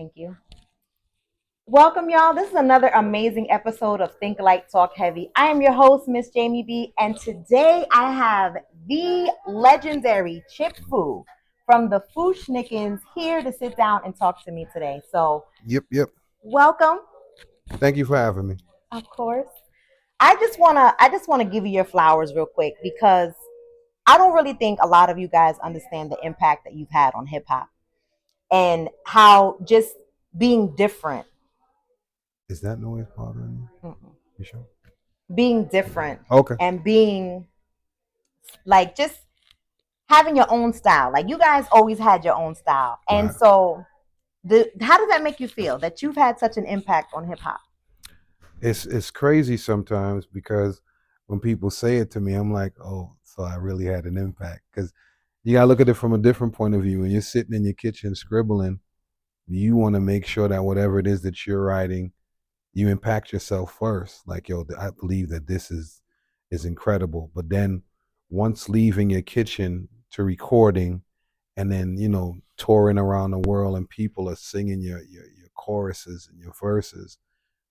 Thank you. Welcome, y'all. This is another amazing episode of Think Light, Talk Heavy. I am your host, Miss Jamie B, and today I have the legendary Chip Fu from the Fu-Shinkens here to sit down and talk to me today. So, Yep. welcome, Thank you for having me. of course. I just wanna give you your flowers real quick because I don't really think a lot of you guys understand the impact that you've had on hip hop and how just being different. Is that noise bothering you? Mm-mm. You sure? Being different Okay. and being like just having your own style. Like you guys always had your own style. And Right. so how does that make you feel that you've had such an impact on hip hop? It's crazy sometimes because when people say it to me, I'm like, oh, so I really had an impact. Because you gotta look at it from a different point of view. When you're sitting in your kitchen scribbling, you want to make sure that whatever it is that you're writing, you impact yourself first. Like, yo, I believe that this is incredible. But then once leaving your kitchen to recording and then, touring around the world and people are singing your choruses and your verses,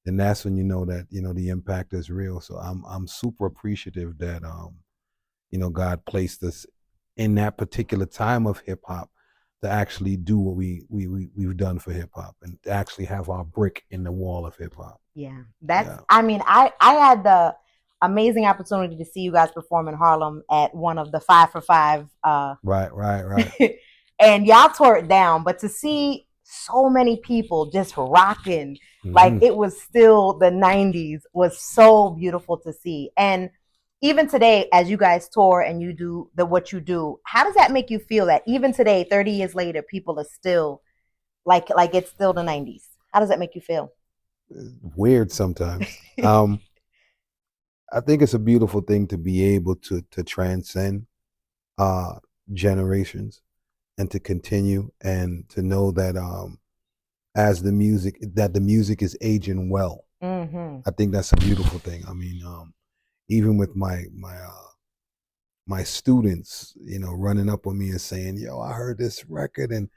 then that's when you know that, the impact is real. So I'm super appreciative that God placed us in that particular time of hip hop to actually do what we've done for hip hop and to actually have our brick in the wall of hip hop. Yeah. That's Yeah. I mean, I had the amazing opportunity to see you guys perform in Harlem at one of the 5 for 5 Right. and y'all tore it down, but to see so many people just rocking like Hmm. it was still the 90s was so beautiful to see. And even today, as you guys tour and you do the what you do, how does that make you feel that even today, 30 years later, people are still like it's still the 90s? How does that make you feel? Weird sometimes. I think it's a beautiful thing to be able to transcend uh generations and to continue and to know that as the music is aging well. Mm-hmm. I think that's a beautiful thing. I mean, even with my students, running up on me and saying, "Yo, I heard this record," and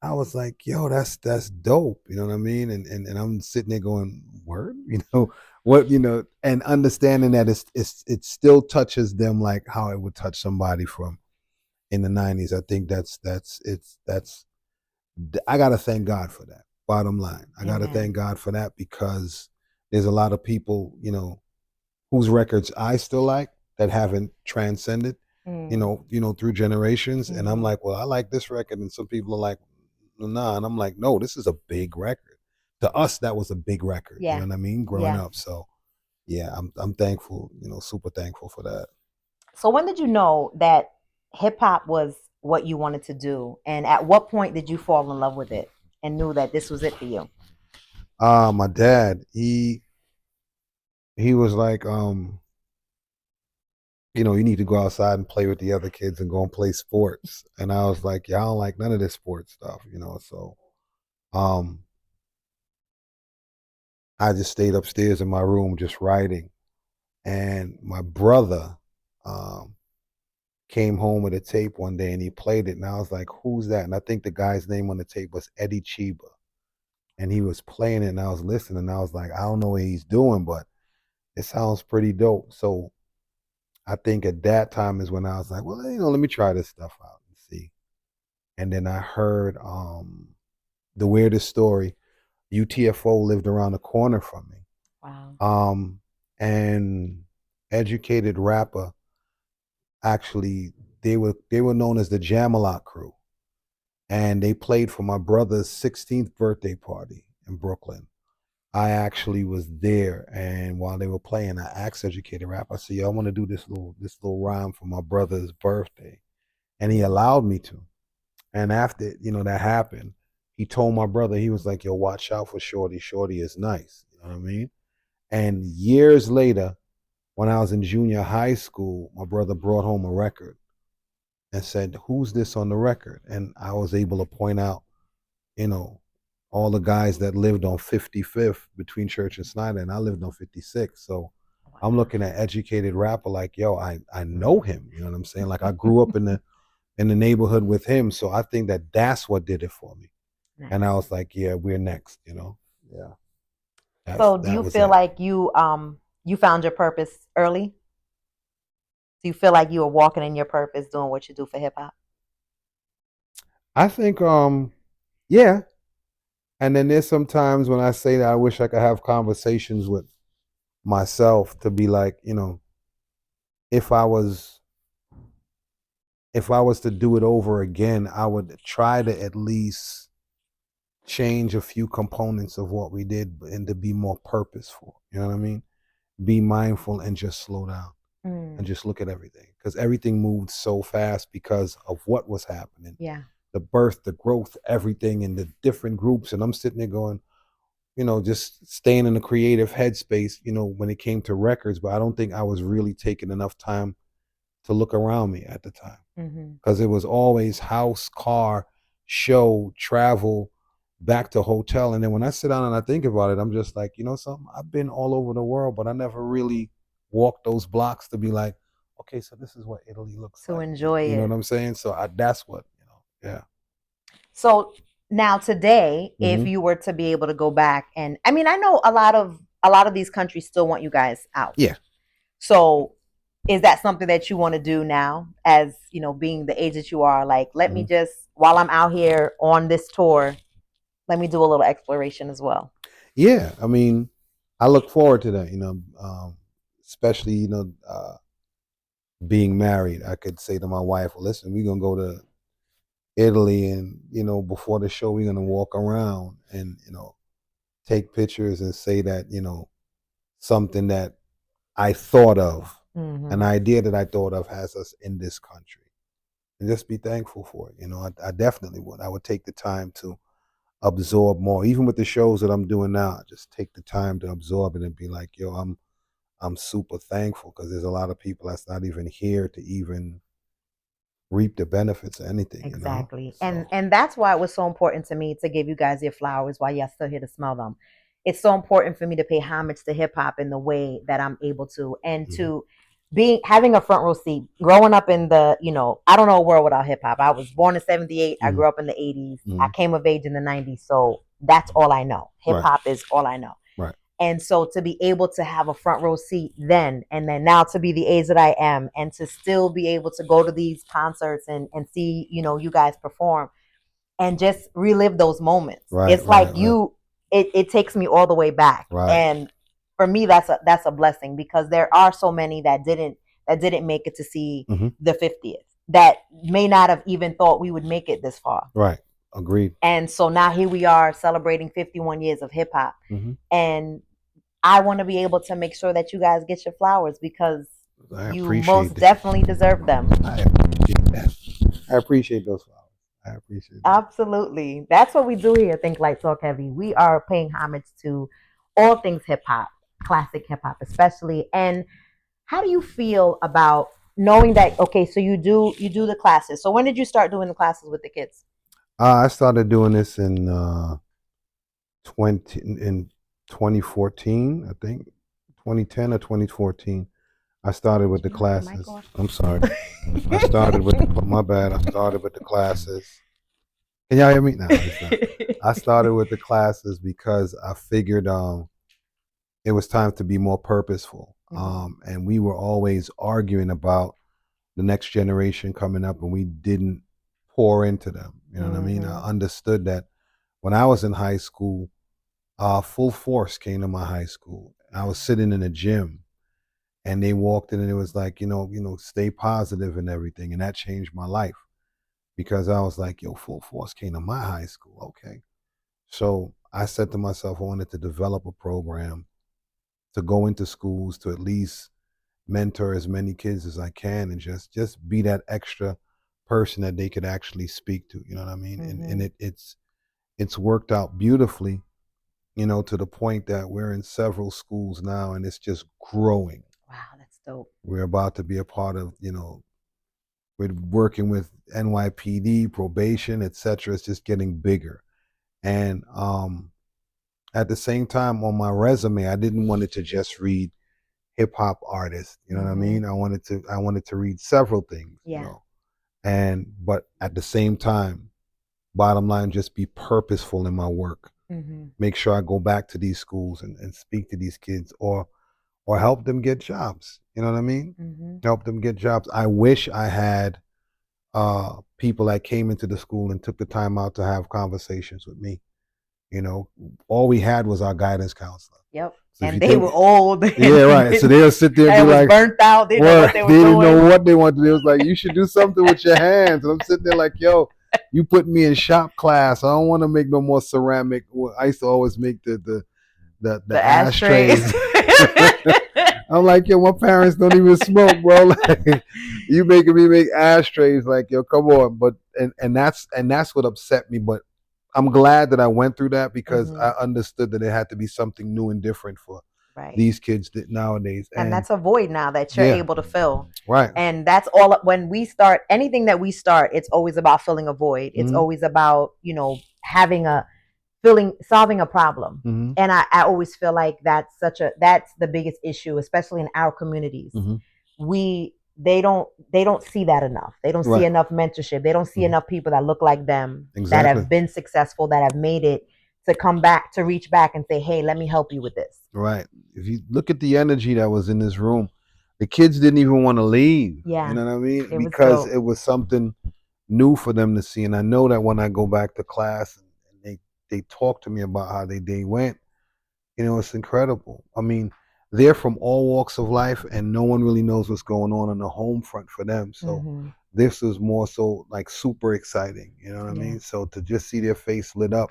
I was like, "Yo, that's dope." You know what I mean? And I'm sitting there going, "Word," what, and understanding that it still touches them like how it would touch somebody from in the '90s. I think that's I gotta thank God for that. Bottom line, I gotta Amen. thank God for that because there's a lot of people, whose records I still like that haven't transcended, Mm. through generations. And I'm Mm-hmm. like, well, I like this record, and some people are like, nah, and I'm like, no, this is a big record. To us, that was a big record. You Yeah. know what I mean? Growing Yeah. up, so yeah, I'm thankful, super thankful for that. So when did you know that hip hop was what you wanted to do? And at what point did you fall in love with it and knew that this was it for you? My dad, he was like, you need to go outside and play with the other kids and go and play sports. And I was like, yeah, I don't like none of this sports stuff. So um I just stayed upstairs in my room just writing. And my brother um came home with a tape one day and he played it. And I was like, who's that? And I think the guy's name on the tape was Eddie Chiba. And he was playing it and I was listening. And I was like, I don't know what he's doing, but it sounds pretty dope. So I think at that time is when I was like, well, let me try this stuff out and see. And then I heard the weirdest story. UTFO lived around the corner from me. Wow. And educated rapper, actually, they were known as the Jamalot crew. And they played for my brother's 16th birthday party in Brooklyn. I actually was there, and while they were playing, I asked Educated Rap. I said, "Yo, I want to do this little rhyme for my brother's birthday," and he allowed me to. And after that happened, he told my brother, he was like, "Yo, watch out for Shorty. Shorty is nice." You know what I mean? And years later, when I was in junior high school, my brother brought home a record and said, "Who's this on the record?" And I was able to point out, you know, all the guys that lived on 55th between Church and Snyder, and I lived on 56. So I'm Wow. looking at educated rapper like, yo, I know him. You know what I'm saying? Like I grew up in the neighborhood with him. So I think that that's what did it for me. And Nice. I was like, yeah, we're next, you know. Yeah. So do That you was feel it. like you found your purpose early? Do you feel like you were walking in your purpose doing what you do for hip hop? I think yeah. And then there's sometimes when I say that I wish I could have conversations with myself to be like, you know, if I was if I was to do it over again, I would try to at least change a few components of what we did and to be more purposeful. You know what I mean? Be mindful and just slow down and Mm, just look at everything because everything moved so fast because of what was happening, yeah. the birth, the growth, everything in the different groups. And I'm sitting there going, you know, just staying in the creative headspace, you know, when it came to records, but I don't think I was really taking enough time to look around me at the time Hmm. because it was always house, car, show, travel, back to hotel. And then when I sit down and I think about it, I'm just like, you know, something, I've been all over the world, but I never really walked those blocks to be like, okay, so this is what Italy looks To like. enjoy You know what it. I'm saying? So that's what, you know, yeah. So now today, if Hmm. you were to be able to go back and I mean, I know a lot of these countries still want you guys out. Yeah. So is that something that you want to do now as, being the age that you are, like let me Hmm. just while I'm out here on this tour, let me do a little exploration as well. Yeah. I mean, I look forward to that, you know, especially, you know, being married. I could say to my wife, well, listen, we're going to go to Italy, and you know, before the show we're gonna walk around and, you know, take pictures and say that, you know, something that I thought of, an Hmm. idea that I thought of has us in this country, and just be thankful for it. You know, I definitely would. I would take the time to absorb more, even with the shows that I'm doing now. I just take the time to absorb it and be like, yo, I'm super thankful because there's a lot of people that's not even here to even reap the benefits of anything, you know. Exactly. And So. and that's why it was so important to me to give you guys your flowers while y'all still here to smell them. It's so important for me to pay homage to hip hop in the way that I'm able to, and Mhm. to being having a front row seat. Growing up in the, I don't know a world without hip hop. I was born in 78. I Mhm. grew up in the 80s. I Mhm. came of age in the 90s. So that's all I know. Hip Right. hop is all I know. Right. And so to be able to have a front row seat then, and then now to be the age that I am, and to still be able to go to these concerts and see, you guys perform and just relive those moments. Right, It's like right, right, it takes me all the way back. right. And for me, that's a blessing, because there are so many that didn't make it to see Hmm. the 50th, that may not have even thought we would make it this far. Right. Agreed. And so now here we are celebrating 51 years of hip hop. Hmm. And I want to be able to make sure that you guys get your flowers, because I you appreciate most that. definitely deserve them. I appreciate that. I appreciate those flowers. I appreciate that. Absolutely. That's what we do here, Think Light Talk Heavy. We are paying homage to all things hip hop, classic hip hop especially. And how do you feel about knowing that, okay, so you do the classes. So when did you start doing the classes with the kids? I started doing this in 2014, I think, 2010 or 2014. I started with Did the you knock the mic classes. off? I'm sorry. I started with my bad. I started with the classes. Can y'all hear me? No, it's not. I started with the classes because I figured it was time to be more purposeful. Hmm. And we were always arguing about the next generation coming up, and we didn't pour into them. You know what I mean? I Hmm. understood that when I was in high school, Full Force came to my high school. I was sitting in a gym, and they walked in, and it was like, stay positive and everything, and that changed my life because I was like, yo, Full Force came to my high school. Okay, so I said to myself, I wanted to develop a program to go into schools to at least mentor as many kids as I can and just be that extra person that they could actually speak to. You know what I mean? And Hmm. it's worked out beautifully, you know, to the point that we're in several schools now and it's just growing. Wow, that's dope. We're about to be a part of, we're working with NYPD, probation, etc. It's just getting bigger. And at the same time on my resume, I didn't want it to just read hip hop artist. You know what I Hmm. mean? I wanted to read several things, you Yeah. know. And but at the same time, bottom line, just be purposeful in my work. Mm-hmm. Make sure I go back to these schools and speak to these kids, or help them get jobs. You know what I mean? Mm-hmm. Help them get jobs. I wish I had people that came into the school and took the time out to have conversations with me. You know, all we had was our guidance counselor. Yep. So if And you they think, were old. yeah, right. So they'll sit there and It be was like, burnt out. They didn't know what they they were didn't know doing. what they wanted to do. It was like, you should do something with your hands. And I'm sitting there like, yo, you put me in shop class. I don't want to make no more ceramic. Well, I used to always make the ashtrays. Ashtrays. I'm like, yo, my parents don't even smoke, bro. Like, you making me make ashtrays? Like, yo, come on. But and that's what upset me. But I'm glad that I went through that because Mhm. I understood that it had to be something new and different for Right. these kids that nowadays. And And that's a void now that you're yeah, able to fill. right. And that's all when we start anything that we start, it's always about filling a void. It's Mhm. always about, having a solving a problem. Mhm. And I always feel like that's the biggest issue, especially in our communities. Mhm. They don't see that enough. They don't see Right. enough mentorship. They don't see Mhm. enough people that look like them, that Exactly. have been successful, that have made it, to come back, to reach back and say, hey, let me help you with this. Right. If you look at the energy that was in this room, the kids didn't even want to leave. Yeah. You know what I mean? It was Because dope. it was something new for them to see. And I know that when I go back to class and they talk to me about how their day went, it's incredible. I mean, they're from all walks of life and no one really knows what's going on the home front for them. So Mm-hmm. this was more so like super exciting. You know what I Yeah. mean? So to just see their face lit up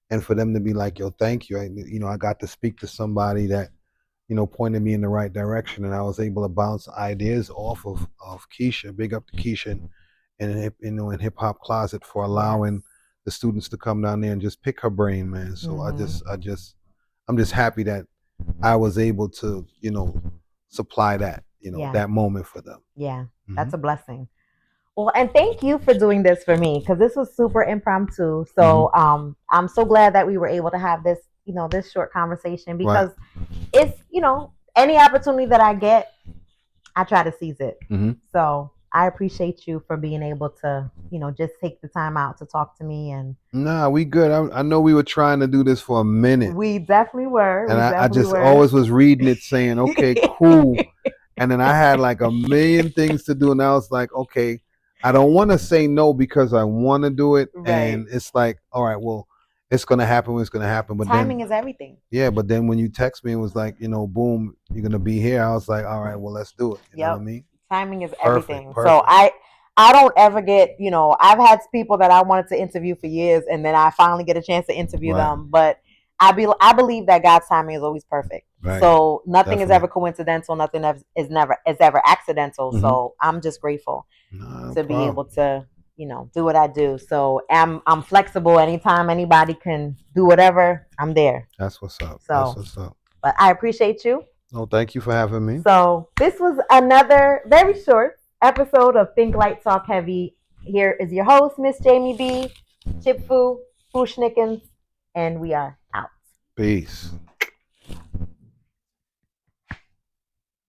and for them to be like, yo, thank you. I got to speak to somebody that, pointed me in the right direction, and I was able to bounce ideas off of Keisha. Big up to Keisha in Hip Hop Closet for allowing the students to come down there and just pick her brain, man. So Mhm. I'm just happy that I was able to, supply that, Yeah. that moment for them. Yeah. Mhm. That's a blessing. Well, and thank you for doing this for me, because this was super impromptu. Mm-hmm. So I'm so glad that we were able to have this, this short conversation, Right. because it's, any opportunity that I get, I try to seize it. Mm-hmm. So I appreciate you for being able to, just take the time out to talk to me. And Nah, we good. I know we were trying to do this for a minute. we definitely were. And We I definitely just were. always was reading it saying, okay, cool. And then I had like a million things to do. And I was like, okay, I don't want to say no because I want to do it. Right. And it's like, all right, well, it's going to happen when it's going to happen. But Timing then, is everything. yeah, but then when you text me, it was like, boom, you're going to be here. I was like, all right, well, let's do it. You know what I mean? Timing is Perfect, everything. perfect. So I don't ever get, I've had people that I wanted to interview for years, and then I finally get a chance to interview Right. them. But I believe that God's timing is always perfect. Right. So nothing is Definitely. ever coincidental. Nothing is ever accidental. Mhm. So I'm just grateful No to be problem. able to, do what I do. So I'm flexible. Anytime anybody can do whatever, I'm there. That's what's up. So, That's what's up. but I appreciate you. No, thank you for having me. So this was another very short episode of Think Light Talk Heavy. Here is your host, Miss Jamie B, Chip Fu, Fu-Shinkens, and we are out. Peace.